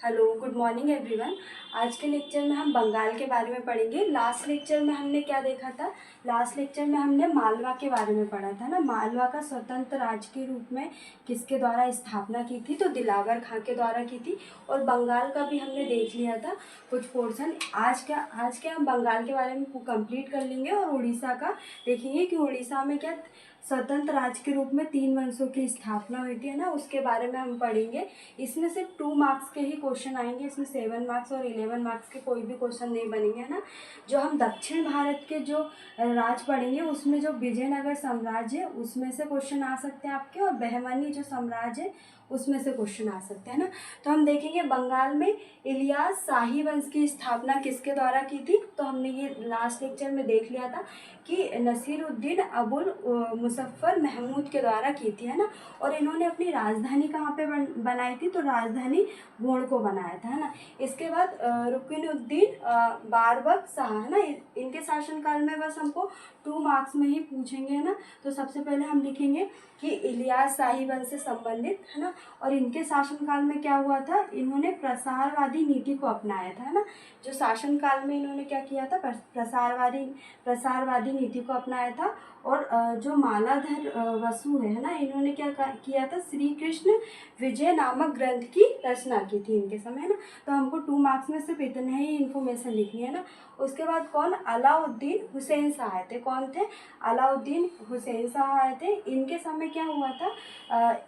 Hello, good morning everyone. आज के lecture में हम बंगाल के बारे में पढ़ेंगे। लास्ट लेक्चर में हमने क्या देखा था? लास्ट लेक्चर में हमने मालवा के बारे में पढ़ा था ना। मालवा का स्वतंत्र राज्य के रूप में किसके द्वारा स्थापना की थी? तो दिलावर खां के द्वारा की थी। और बंगाल का भी हमने देख लिया था कुछ पोर्शन। आज के हम बंगाल के बारे में कंप्लीट कर लेंगे और उड़ीसा का देखेंगे कि उड़ीसा में क्या स्वतंत्र राज्य के रूप में 3 वंशों की स्थापना हुई थी, है ना। उसके बारे में हम पढ़ेंगे। इसमें सिर्फ 2 मार्क्स के ही क्वेश्चन आएंगे, इसमें 7 मार्क्स और 11 मार्क्स के कोई भी क्वेश्चन नहीं बनेंगे, है ना। जो हम दक्षिण भारत के जो राज्य पढ़ेंगे उसमें जो विजयनगर साम्राज्य है उसमें से क्वेश्चन आ सकते हैं आपके, और बहमनी जो साम्राज्य है उसमें से क्वेश्चन आ सकते हैं ना। तो हम देखेंगे बंगाल में इलियास शाही वंश की स्थापना किसके द्वारा की थी? तो हमने ये लास्ट लेक्चर में देख लिया था कि नसीरुद्दीन अबुल मुजफ्फर महमूद के द्वारा की थी, है ना। और इन्होंने अपनी राजधानी कहाँ पे बनाई थी? तो राजधानी गोंड को बनाया था, है ना। इसके बाद रुकनुद्दीन बारबक शाह, है ना। इनके शासनकाल में बस हमको 2 मार्क्स में ही पूछेंगे, है ना। तो सबसे पहले हम लिखेंगे कि इलियास शाही वंश से संबंधित, है ना। और इनके शासनकाल में क्या हुआ था? इन्होंने प्रसारवादी नीति को अपनाया था, है ना। जो शासनकाल में इन्होंने क्या किया था? प्रसारवादी नीति को अपनाया था। और जो मालाधर वसु है ना, इन्होंने क्या किया था? श्री कृष्ण विजय नामक ग्रंथ की रचना की थी इनके समय, है ना। तो हमको 2 मार्क्स में सिर्फ इतने ही इन्फॉर्मेशन लिखनी है ना। उसके बाद कौन? अलाउद्दीन हुसैन शाह आए थे। कौन थे? अलाउद्दीन हुसैन शाह आए थे। इनके समय क्या हुआ था?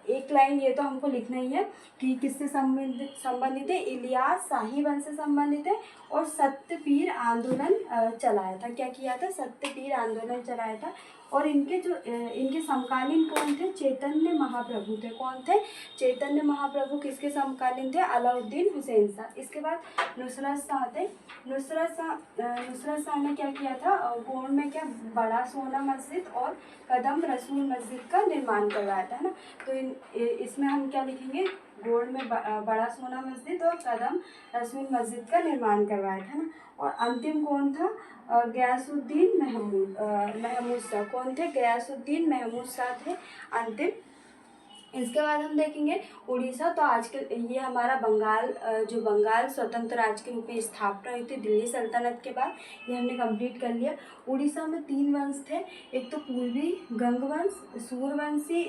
एक लाइन ये तो हमको लिखना ही है कि किससे संबंधित है? इलियास शाही वंश से संबंधित है। और सत्यपीर आंदोलन चलाया था। क्या किया था? सत्यपीर आंदोलन चलाया था। और इनके समकालीन कौन थे? चैतन्य महाप्रभु थे। कौन थे? चैतन्य महाप्रभु किसके समकालीन थे? अलाउद्दीन हुसैन शाह। इसके बाद नुसरत शाह थे। नुसरत शाह ने क्या किया था? गोंड में क्या बड़ा सोना मस्जिद और कदम रसूल मस्जिद का निर्माण करवाया था, है ना। तो इसमें हम क्या लिखेंगे? गोंड में बड़ा सोना मस्जिद और कदम रसूल मस्जिद का निर्माण करवाया था ना। और अंतिम कौन था? गयासुद्दीन महमूद शाह। कौन थे? गयासुद्दीन महमूद शाह थे अंतिम। इसके बाद हम देखेंगे उड़ीसा। तो आज के ये हमारा बंगाल, जो बंगाल स्वतंत्र राज्य के रूप में स्थापना हुई थी दिल्ली सल्तनत के बाद, ये हमने कंप्लीट कर लिया। उड़ीसा में 3 वंश थे। एक तो पूर्वी गंगवंश, सूर्यवंशी,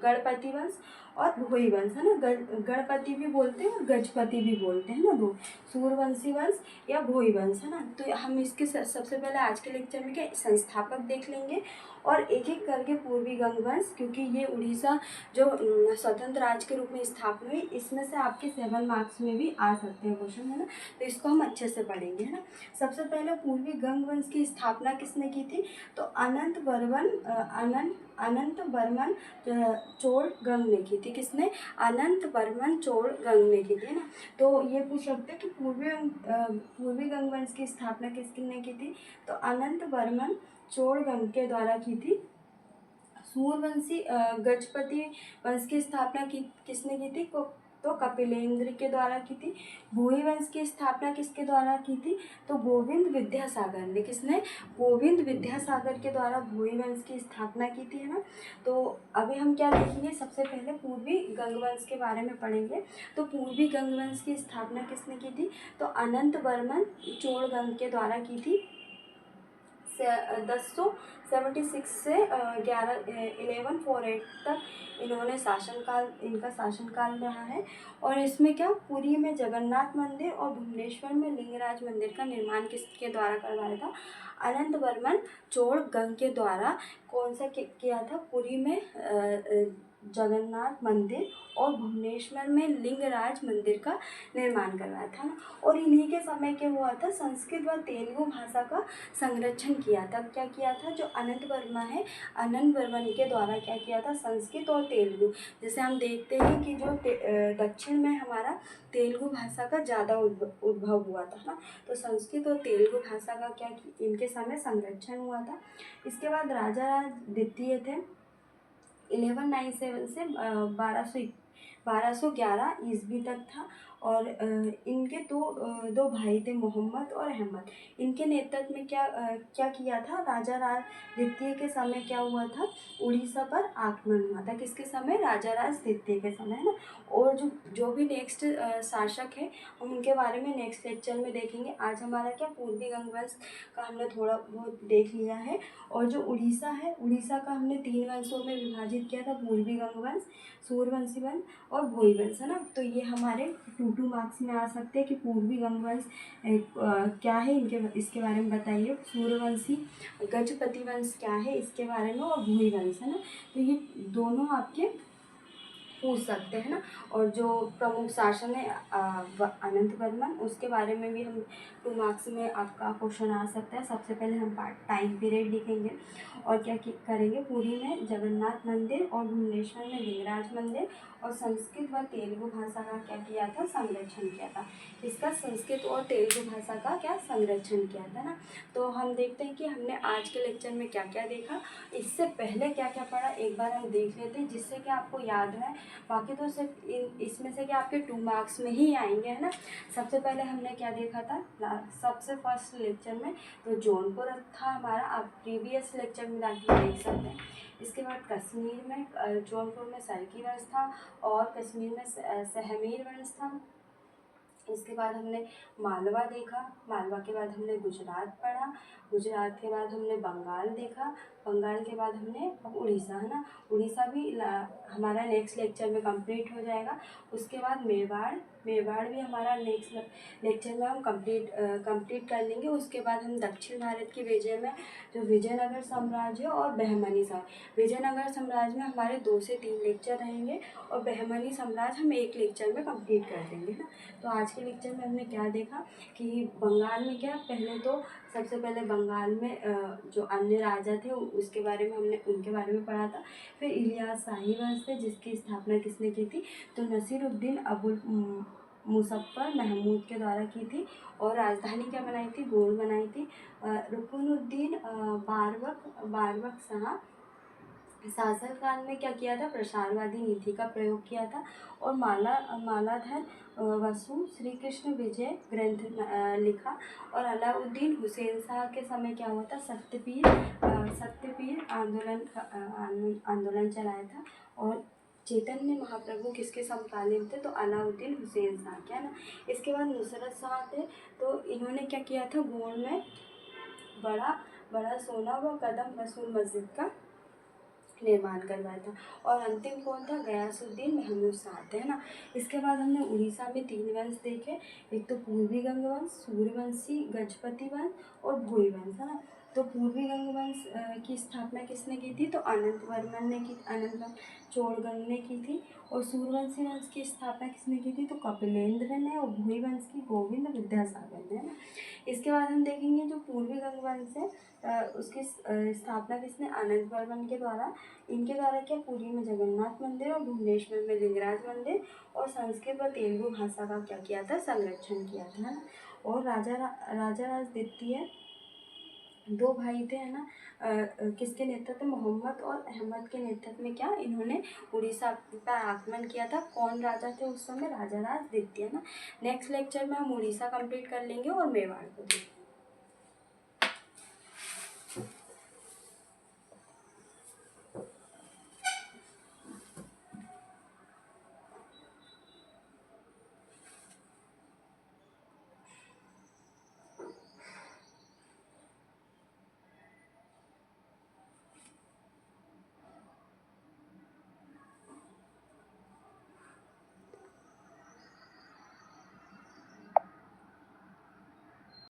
गणपति वंश और भोई वंश, है ना। गणपति भी बोलते हैं और गजपति भी बोलते हैं ना, दो। सूर्यवंशी वंश या भोई वंश, है ना। तो हम इसके सबसे पहले आज के लेक्चर में क्या संस्थापक देख लेंगे और एक एक करके पूर्वी गंगवंश, क्योंकि ये उड़ीसा जो स्वतंत्र राज्य के रूप में स्थापना हुई, इसमें से आपके 7 मार्क्स में भी आ सकते हैं क्वेश्चन, है ना। तो इसको हम अच्छे से पढ़ेंगे, है ना। सबसे पहले पूर्वी गंगवंश की स्थापना किसने की थी? तो अनंत बर्मन चोल-गंग ने की थी। किसने? अनंत बर्मन चोल-गंग ने की थी, है ना। तो ये पूछ सकते हैं कि पूर्वी गंगवंश की स्थापना किसने की थी? तो अनंत बर्मन चोल-गंग के द्वारा की थी। सूर्यवंशी गजपति वंश की स्थापना किसने की थी? तो कपिलेंद्र के द्वारा की थी। भोई वंश की स्थापना किसके द्वारा की थी? तो गोविंद विद्यासागर ने। किसने? गोविंद विद्यासागर के द्वारा भोई वंश की स्थापना की थी, है ना। तो अभी हम क्या देखेंगे? सबसे पहले पूर्वी गंगवंश के बारे में पढ़ेंगे। तो पूर्वी गंगवंश की स्थापना किसने की थी? तो अनंत बर्मन चोल-गंग के द्वारा की थी। 1076 से 1148 तक इनका शासनकाल रहा है। और इसमें क्या पुरी में जगन्नाथ मंदिर और भुवनेश्वर में लिंगराज मंदिर का निर्माण किसके द्वारा करवाया था? अनंत बर्मन चोल-गंग के द्वारा। कौन सा किया था? पुरी में जगन्नाथ मंदिर और भुवनेश्वर में लिंगराज मंदिर का निर्माण करवाया था ना। और इन्हीं के समय के हुआ था संस्कृत व तेलुगु भाषा का संरक्षण किया था। क्या किया था? जो अनंत वर्मन के द्वारा क्या किया था? संस्कृत और तेलुगु, जैसे हम देखते हैं कि जो दक्षिण में हमारा तेलुगु भाषा का ज़्यादा उद्भव हुआ था ना। तो संस्कृत और तेलुगु भाषा का क्या इनके समय संरक्षण हुआ था। इसके बाद राजा राज द्वितीय थे। 1197 से 1211 ईस्वी तक था। और इनके दो भाई थे, मोहम्मद और अहमद। इनके नेतृत्व में क्या किया था, राजा राज द्वितीय के समय क्या हुआ था, उड़ीसा पर आक्रमण हुआ था। किसके समय, राजा राज द्वितीय के समय, है ना। और जो भी नेक्स्ट शासक है हम उनके बारे में नेक्स्ट लेक्चर में देखेंगे। आज हमारा क्या पूर्वी गंगवंश का हमने थोड़ा बहुत देख लिया है। और जो उड़ीसा है, उड़ीसा का हमने 3 वंशों में विभाजित किया था, पूर्वी गंगवंश, सूर्यवंशी वंश और भोई वंश, है ना। तो ये हमारे 2 मार्क्स में आ सकते हैं कि पूर्वी गंगवंश क्या है, इसके बारे में बताइए। सूर्यवंशी गजपति वंश क्या है, इसके बारे में, और भोई वंश, है ना। तो ये दोनों आपके पूछ सकते हैं ना। और जो प्रमुख शासन है अनंत वर्मन, उसके बारे में भी हम 2 मार्क्स में आपका क्वेश्चन आ सकता है। सबसे पहले हम टाइम पीरियड लिखेंगे और क्या करेंगे, पुरी में जगन्नाथ मंदिर और भुवनेश्वर में लिंगराज मंदिर और संस्कृत व तेलुगु भाषा का क्या किया था, संरक्षण किया था। इसका संस्कृत और तेलुगु भाषा का क्या संरक्षण किया था ना। तो हम देखते हैं कि हमने आज के लेक्चर में क्या क्या देखा, इससे पहले क्या क्या पढ़ा, एक बार हम देख लेते हैं, जिससे कि आपको याद है। बाकी तो सिर्फ इसमें से क्या आपके 2 मार्क्स में ही आएंगे, है ना। सबसे पहले हमने क्या देखा था, सबसे फर्स्ट लेक्चर में तो जौनपुर था हमारा, आप प्रीवियस लेक्चर में जाके देख सकते हैं। इसके बाद कश्मीर में जौनपुर में सरकी वंश था और कश्मीर में सहमीर वंश था। इसके बाद हमने मालवा देखा, मालवा के बाद हमने गुजरात पढ़ा, गुजरात के बाद हमने बंगाल देखा, बंगाल के बाद हमने उड़ीसा, है ना। उड़ीसा भी हमारा नेक्स्ट लेक्चर में कंप्लीट हो जाएगा। उसके बाद मेवाड़, मेवाड़ भी हमारा नेक्स्ट लेक्चर में हम कंप्लीट कर लेंगे। उसके बाद हम दक्षिण भारत की विजय में जो विजयनगर साम्राज्य और बहमनी साम्राज्य, विजयनगर साम्राज्य में हमारे 2 से 3 लेक्चर रहेंगे और बहमनी साम्राज्य हम 1 लेक्चर में कंप्लीट कर देंगे ना। तो आज के लेक्चर में हमने क्या देखा कि बंगाल में क्या, पहले तो सबसे पहले बंगाल में जो अन्य राजा थे उसके बारे में हमने उनके बारे में पढ़ा था। फिर इलियास शाही वंश थे जिसकी स्थापना किसने की थी, तो नसीरुद्दीन अबुल मुजफ्फर महमूद के द्वारा की थी। और राजधानी क्या बनाई थी, गोल बनाई थी। रुकनुद्दीन बारबक शाह शासनकाल में क्या किया था, प्रसारवादी नीति का प्रयोग किया था। और मालाधर वसु श्री कृष्ण विजय ग्रंथ लिखा। और अलाउद्दीन हुसैन शाह के समय क्या हुआ था, सत्यपीर आंदोलन चलाया था। और चैतन्य महाप्रभु किसके समकालीन थे, तो अलाउद्दीन हुसैन शाह के, है ना। इसके बाद नुसरत शाह थे, तो इन्होंने क्या किया था, गोल में बड़ा सोना व कदम रसूल मस्जिद का निर्माण करवाया था। और अंतिम कौन था, गयासुद्दीन महमूद शाह थे, है ना। इसके बाद हमने उड़ीसा में 3 वंश देखे, एक तो पूर्वी गंगवंश, सूर्यवंशी, गजपति वंश और भोई वंश, है ना। तो पूर्वी गंगवंश की स्थापना किसने की थी, तो अनंत वर्मन ने की, अनंत चोड़गंग ने की थी। और सूर्यवंशी वंश की स्थापना किसने की थी, तो कपिलेंद्र ने। और भोई वंश की गोविंद विद्यासागर ने, है ना। इसके बाद हम देखेंगे जो पूर्वी गंगवंश है उसकी स्थापना किसने, अनंत वर्मन के द्वारा। इनके द्वारा क्या, पुरी में जगन्नाथ मंदिर और भुवनेश्वर में लिंगराज मंदिर और संस्कृत व तेलुगु भाषा का क्या किया था, संरक्षण किया था, है ना। और राजा राज द्वितीय 2 भाई थे, है ना। किसके नेतृत्व में, मोहम्मद और अहमद के नेतृत्व में क्या इन्होंने उड़ीसा पर आक्रमण किया था। कौन राजा थे उस समय, राजा राज द्वितीय, है ना। नेक्स्ट लेक्चर में हम उड़ीसा कंप्लीट कर लेंगे और मेवाड़ को देखेंगे।